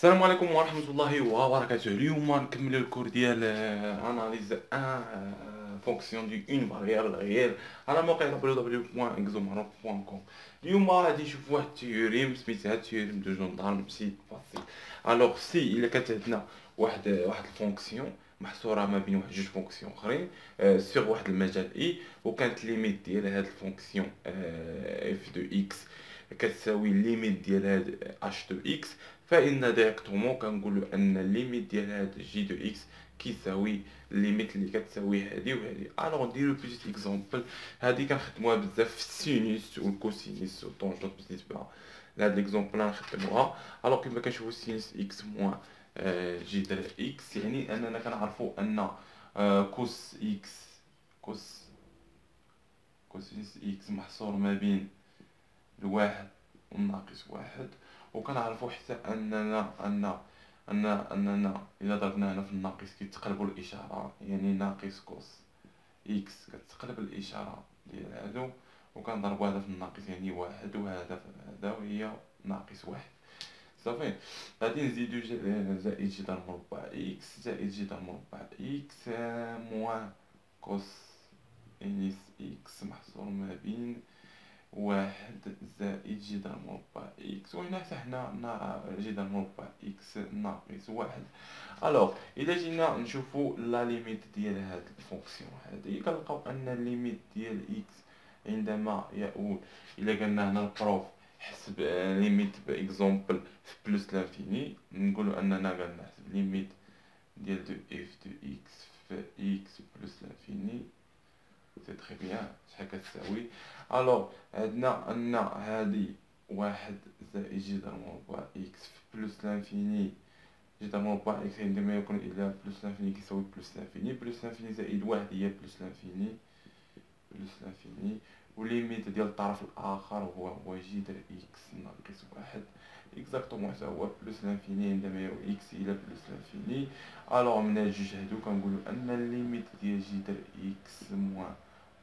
السلام عليكم ورحمة الله وبركاته. اليوم نكمل الكور ديال اناليز ان فونكسيون دي اون فاريابل غير على موقع www.exomarok.com. اليوم غادي نشوف واحد التيوريم سميتها تيوريم دو جوندارم سي فاسيل. الوغ سي الا كانت عندنا واحد الفونكسيون محصوره ما بين واحد جوج فونكسيون اخرين سيغ واحد المجال اي، وكانت ليميت ديال هاد الفونكسيون اف دو اكس كتساوي ليميت ديال هاد اش دو اكس، فإن ديريكتومون كنقولو أن الليميت ديال هاد جي دو إكس كيساوي الليميت اللي كتساوي هادي وهادي. ألوغ نديرو بيتيت إكزومبل، هادي كنخدموها بزاف في السينوس والكوسينوس والطونجونت بالنسبة لهاد ليكزومبل غنخدموها. ألوغ كيما كنشوفو سينوس إكس موان جي دال إكس، يعني أننا كنعرفو أن كوس إكس كوسينوس إكس محصور ما بين الواحد والناقص واحد، وكنعرفو حتى اننا الا ضربنا هنا في الناقص كيتقلبوا الاشاره، يعني ناقص كوس اكس كتقلب الاشاره ديال هادو، وكنضربو هذا في الناقص يعني واحد، وهذا في هذا وهي ناقص واحد. صافي، غادي نزيدو زائد جذر مربع اكس زائد جذر مربع اكس موان كوس انيس اكس محصور ما بين واحد زائد جذر مربع اكس، وهنا حتى حنا جذر مربع اكس ناقص واحد. الوغ الا جينا نشوفو لا ليميت ديال هاد الفونكسيون هادي، كنلقاو ان الليميت ديال اكس عندما يؤول الا قلنا هنا البروف حسب ليميت باكزومبل في بلوس لانفيني، نقولو اننا قلنا حسب ليميت ديال دو اف دو اكس في اكس بلوس لانفيني سي تري بيان شحال كتساوي. الوغ عندنا ان هادي واحد زائد جذر مربع اكس في بلوس لانفيني، جذر مربع اكس عندما يكون الى بلوس لانفيني كيساوي بلوس لانفيني، بلوس لانفيني زائد واحد هي بلوس لانفيني، وليميت ديال الطرف الاخر هو جذر اكس ناقص واحد اكزاكتومون حتى هو بلوس لانفيني عندما يؤول اكس الى بلوس لانفيني. الوغ من هاد جوج هادو كنقولو ان الليميت ديال جذر اكس موان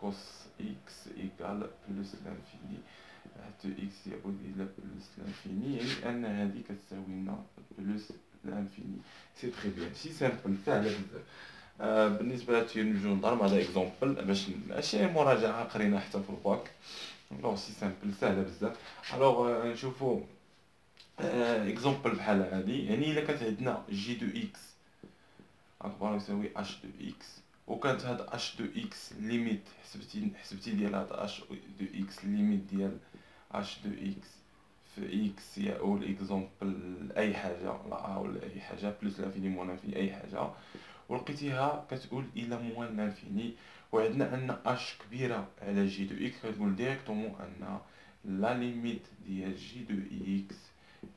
كوس اكس ايكال بلوس لانفيني حتى اكس يعود الى بلوس لانفيني، يعني ان هذه كتساوي لنا بلوس لانفيني. سي تري بيان، سي سامبل ساهله بزاف. بالنسبه لتيوريم جوندارم هذا اكزومبل باش ماشي مراجعه قرينا حتى في الباك. الوغ سي سامبل ساهله بزاف. الوغ نشوفو اكزومبل بحال هادي، يعني الا كانت عندنا جي دو اكس اكبر يساوي اش دو اكس، وكانت هاد اش دو اكس ليميت حسبتي ديال هاد اش دو اكس ليميت ديال اش دو اكس في اكس يؤول اكزومبل اي حاجه لا ولا اي حاجه بلوس لانفيني موان لانفيني اي حاجه، ولقيتيها كتقول الى موان لانفيني، وعندنا ان اش كبيره على جي دو اكس، كتقول ديريكتومون ان لا ليميت ديال جي دو اكس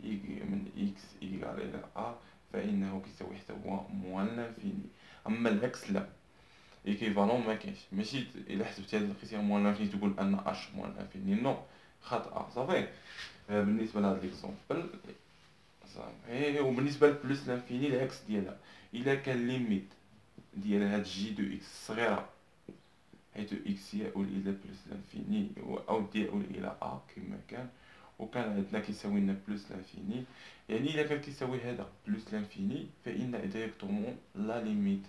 من اكس ايكال الى ا فانه كيساوي حتى هو موان لانفيني. اما العكس لا، ايكيفالون ما كاينش، ماشي الا حسبتي هاد لقيتيها موان لانفيني تقول ان اش موان لانفيني، نو خاطئه. صافي، بالنسبه لهاد ليكزومبل صافي. وبالنسبه لبلوس لانفيني العكس ديالها، الا كان ليميت ديال هاد جي دو اكس صغيره حيث اكس يؤول الى بلوس لانفيني او يؤول الى ا كما كان، وكان عندنا كيساوي لنا بلوس لانفيني، يعني الا كان كيساوي هذا بلوس لانفيني فان ديريكتومون لا ليميت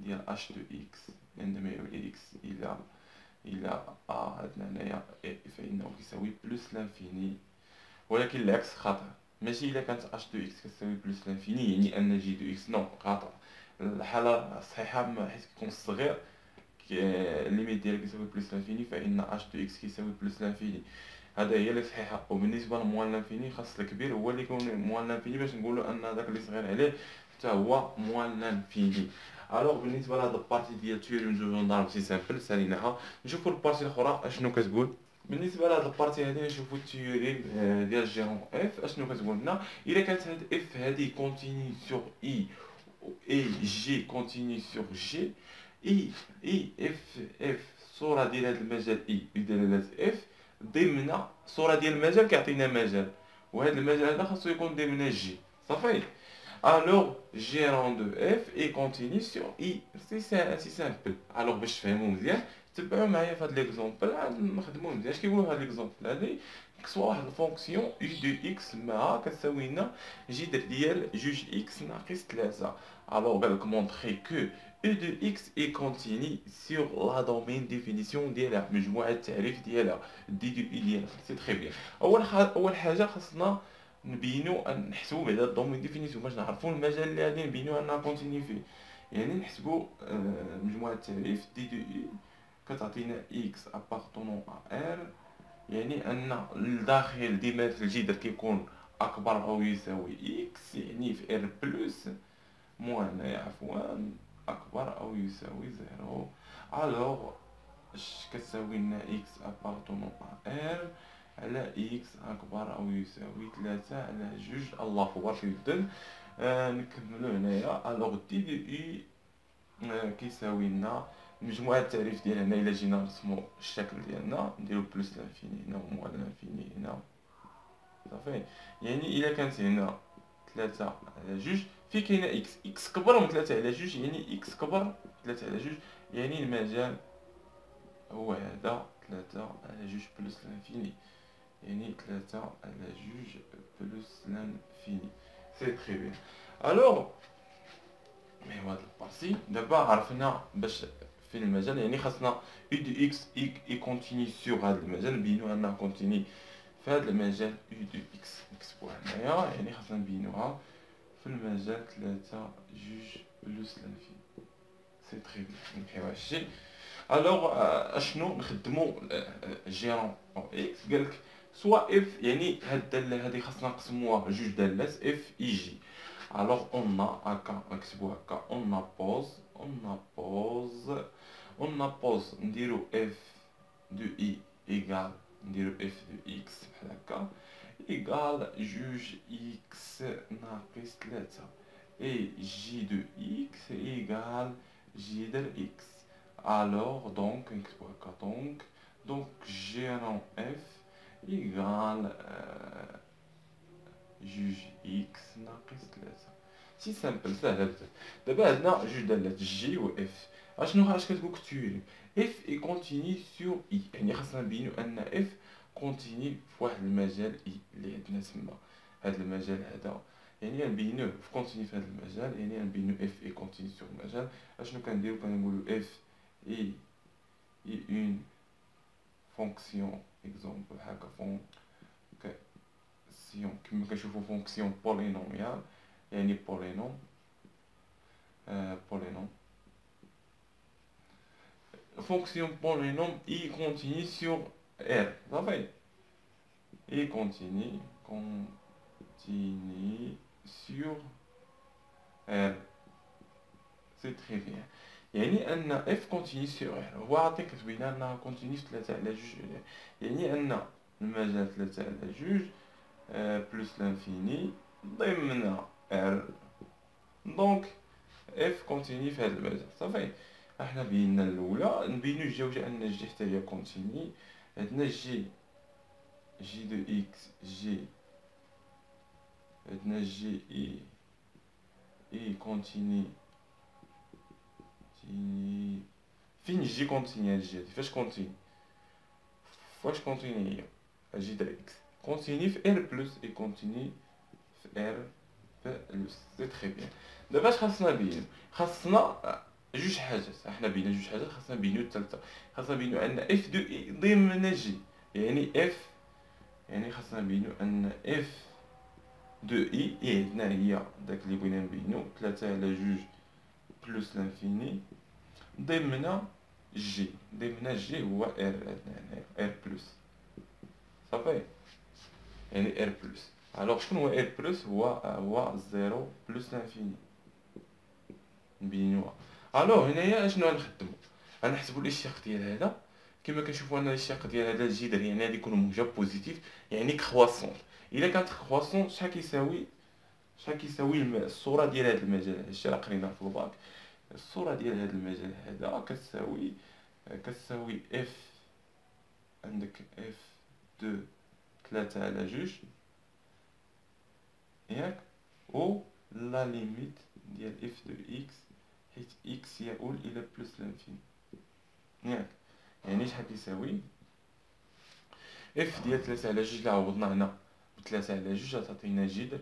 ديال اش دو اكس عندما يؤول اكس الى ا عندنا هنايا فانه كيساوي بلوس لانفيني. ولكن العكس خطأ، ماشي الا كانت اش دو اكس كتساوي بلوس لانفيني يعني ان جي دو اكس، نو خطأ. الحالة الصحيحة حيت كيكون صغير الليميت ديالو كيساوي بلوس لانفيني فإن اش دو اكس كيساوي بلوس لانفيني، هذا هي اللي صحيحة. وبالنسبة لموان لانفيني خاص الكبير هو اللي يكون موان لانفيني باش نقولو ان هذاك اللي صغير عليه حتى هو موان لانفيني. الوغ بالنسبة لهاد البارتي ديال تيوريم دو جوندارم سي سامبل ساليناها. نشوفو البارتي الاخرى اشنو كتقول. بالنسبه لهاد البارتي هادي نشوفو التيوريم ديال جيرون اف اشنو كتقول لنا. الا كانت هاد اف هادي كونتيني سور اي اي جي كونتيني سور جي، اي اف الصوره ديال هاد المجال اي بدلاله اف ضمن الصوره ديال المجال كيعطينا مجال، وهذا المجال هذا خاصو يكون ضمن جي. صافي، Alors, gérant de f est continu sur i. C'est simple. Alors, باش تفهموا مزيان تبعوا معايا في هذا ليكزومبل عاد نخدموا مزيان. اش كيقولوا في هذا ليكزومبل هذه؟ كسوا واحد الفونكسيون u دو x مع كتساوي لنا جذر ديال جوج x ناقص 3. Alors, قال لك montrer que u de x est continu sur la domaine définition ديالها مجموعة التعريف ديالها دي دو اي ديالها. سي تري بيان. أول حاجة خاصنا نبينو نحسبو بعدا الدومين ديفينيسيون باش نعرفو المجال اللي غادي نبينو انها كونتيني فيه. يعني نحسبو مجموعة التعريف دي دو اي كتعطينا اكس ابارتونون ا ار، يعني ان الداخل ديما في الجذر كيكون اكبر او يساوي اكس، يعني في ار بلس موان عفوا اكبر او يساوي زيرو. الوغ اش كتساوي لنا اكس ابارتونون ا ار على اكس اكبر او يساوي 3 على جوج. الله اكبر كيبدل. نكملو هنايا. الوغ دي دو اي كيساوي لنا مجموعة التعريف ديال هنا. الا جينا نرسمو الشكل ديالنا نديرو بلس لانفيني هنا وموال لانفيني هنا صافي. يعني الا كانت هنا 3 على جوج في كاينه اكس، اكس كبر من 3 على جوج، يعني اكس كبر من 3 على جوج، يعني المجال هو هذا 3 على جوج بلس لانفيني، يعني 3 على جوج بلس لانفيني. سي تري بيان. الوغ مي هاد البارتي دابا عرفنا باش في المجال، يعني خاصنا او دو اكس اي كونتيني سور هاد المجال، نبينو انها كونتيني في هاد المجال او دو اكس نكتبوها هنايا، يعني خاصنا نبينوها في المجال 3 جوج بلس لانفيني. سي تري بيان. نمحيو هادشي. الوغ اشنو نخدمو جيرون او اكس؟ قالك سوا اف، يعني هاد الداله هادي خاصنا نقسموها جوج دالات اف اي جي. الوغ اون هكا نكتبو هكا اون بوز نديرو اف دو اي ايكال، نديرو اف دو اكس بحال هكا ايكال جوج اكس ناقص 3 اي جي دو اكس ايكال جذر اكس. Alors, donc, donc gérant f égale juge x ناقص 3. سي سامبل ساهله بزاف. دابا عندنا جوج دالات جي و اف. اش كتقول كتيوري؟ اف اي كونتيني سور اي، يعني خاصنا نبينو ان اف كونتيني في واحد المجال اي اللي عندنا تما. هاد المجال هذا يعني نبينوه في كونتيني في هاد المجال، يعني نبينو اف اي كونتيني سور المجال. اشنو كنديرو؟ كنقولو اف اي une fonction exemple هكا فونكسيون كما كنشوفو فونكسيون بولينوميال، يعني بولينوم فونكسيون بولينوم اي كونتيني سور ار صافي. اي كونتيني سور ار. سي تري بيان. يعني ان اف كونتيني سور ار، هو عطيك كتبين انها كونتيني في 3 على جوج، يعني ان المجال 3 على جوج بلس لانفيني ضمن ار، دونك اف كونتيني في هذا المجال صافي. احنا بينا الاولى نبينو الجوجه ان جي حتى هي كونتيني. عندنا جي دو اكس عندنا جي اي كونتيني فين جي كونتيني؟ هاد الجي فاش كونتيني؟ هي جي د اكس كونتيني في ار بلس اي كونتيني في ار بلس. سي تري بيان. دابا اش خاصنا نبينو؟ خاصنا جوج حاجات. احنا بينا جوج حاجات، خاصنا نبينو الثالثه. خاصنا نبينو ان اف دو اي ضمن جي، يعني اف، يعني خاصنا نبينو ان اف دو اي عندنا هي داك اللي بغينا نبينو 3 على جوج بلس لانفيني ضمن جي. هو ار، عندنا هنايا ار بلس صافي، يعني ار بلس. الوغ شكون هو ار بلس؟ هو زيرو بلس لانفيني نبينوها. الوغ هنايا اشنو غنخدمو؟ غنحسبو الاشتقاق ديال هذا. كما كنشوفو ان الاشتقاق ديال هذا الجذر يعني غادي يكون موجب بوزيتيف، يعني كرواسون. الا كانت كرواسون شحال كيساوي الصوره ديال هذا المجال؟ هادشي راه قريناه في الباك. الصوره ديال هذا المجال هذا كتساوي اف، عندك اف دو 3 على جوج ياك، و لا ليميت ديال اف دو اكس حيت اكس يؤول الى بلس لانفيني ياك. يعني شحال كيساوي اف ديال 3 على 2 اللي عوضنا هنا ب 3 على 2 غتعطينا جذر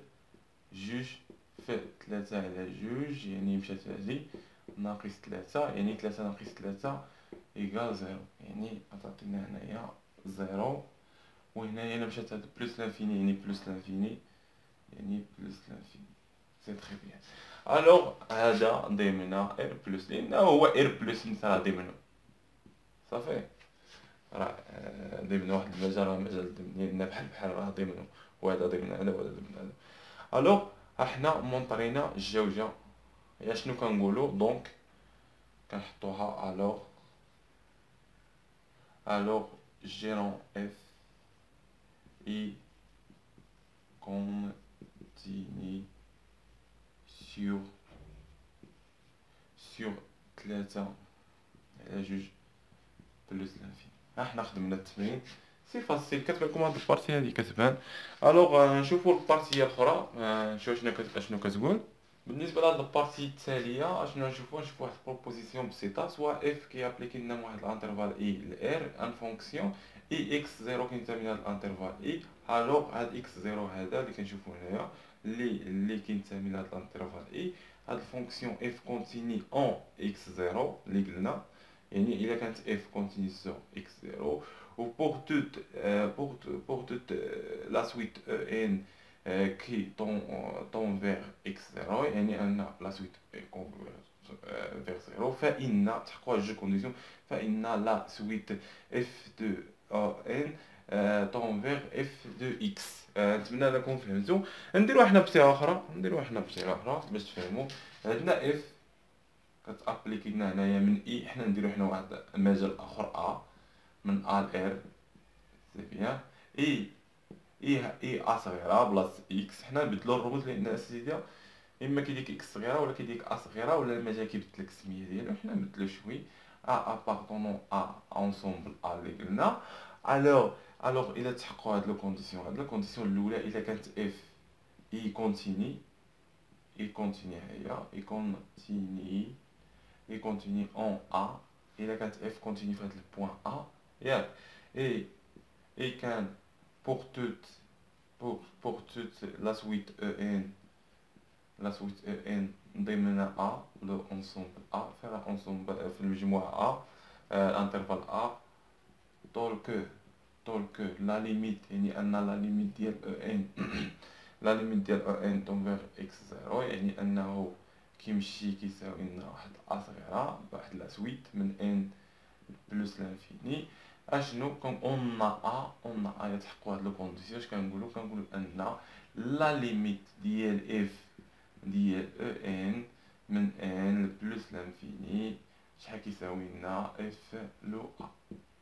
2 في 3 على 2 يعني مشات هادي ناقص 3 يعني 3 ناقص 3 إيكال 0 يعني غتعطينا هنايا 0. وهنايا الا مشات هاد بلس لانفيني يعني بلس لانفيني يعني بلس لانفيني. سي تري بيان. الوغ هذا ضمن ار بلس لأنه هو ار بلس مثال ضمنه صافي. راه ضمن واحد المجال راه مجال ضمني بحال بحال راه ضمنه وهذا ضمن هذا وهذا ضمن هذا. الوغ حنا مونطرينا الجوجه هي شنو كنقولو دونك كنحطوها الوغ جيرون اف اي continue sur 3 على 2 بلس لانفيني. ها حنا خدمنا التمرين سي فاسيل كتبان لكم هاد البارتي هادي كتبان. الوغ نشوفو البارتيه الاخرى نشوف شنو كتقول. بالنسبه لهاد البارتي التاليه اشنو نشوفو واحد بروبوزيسيون بسيطه سوا اف كيابليكي لنا واحد الانترفال اي لار ان فونكسيون اي اكس 0 كينتمي لهاد الانترفال اي. الوغ هاد اكس 0 هذا اللي كنشوفو هنايا اللي كينتمي لهاد الانترفال اي. هاد الفونكسيون اف كونتيني اون اكس 0 اللي قلنا يعني الا كانت اف كونتيني سور اكس 0 و pour toute la suite en qui tend vers x0 يعني ان لا سويت vers 0 فإن تحقق جوج كونديسيون فإن لا سويت اف دو ان tend vers اف دو اكس. نتمنى انكم فهمتوا. نديرو حنا بصيغه اخرى باش تفهموا. عندنا اف كتابليكي لنا هنايا من اي حنا نديرو حنا واحد المجال اخر ا من ا ل ار سي بيان اي ا صغيره بلاص اكس حنا نبدلو الرموز لان اسيدي اما كيديك اكس صغيره ولا كيديك ا صغيره ولا المجال كيبدل لك السميه ديالو حنا نبدلو شوي ا ابارطونون ا اونسومبل ا اللي قلنا. الوغ الى تحققوا هاد لو كونديسيون الاولى الا كانت اف اي كونتيني هي اي كونتيني اون ا الا كانت اف كونتيني في هاد البوان ا ياك. اي كان pour toute la suite en ضمن A لو ensemble A فيها ensemble في المجموعة A الانترفال A طول كو لا ليميت يعني أن لا ليميت ديال en لا ليميت ديال en tend vers x0 يعني أنه كيمشي كيساوي لنا واحد A صغيرة بواحد لا سويت من n بلس لانفيني. اشنو اون ا يتحققوا هاد لو كونديسيون. اش كنقولوا ان لا ليميت ديال اف ديال ان من ان بلس لانفيني شحال كيساوي لنا اف لو ا.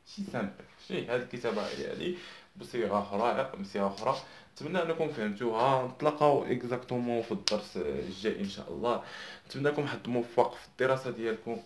شي سامبل شي هاد الكتابه هادي بصيغه اخرى. نتمنى انكم فهمتوها. نتلاقاو اكزاكتومون في الدرس الجاي ان شاء الله. نتمنىكم حظ موفق في الدراسه ديالكم.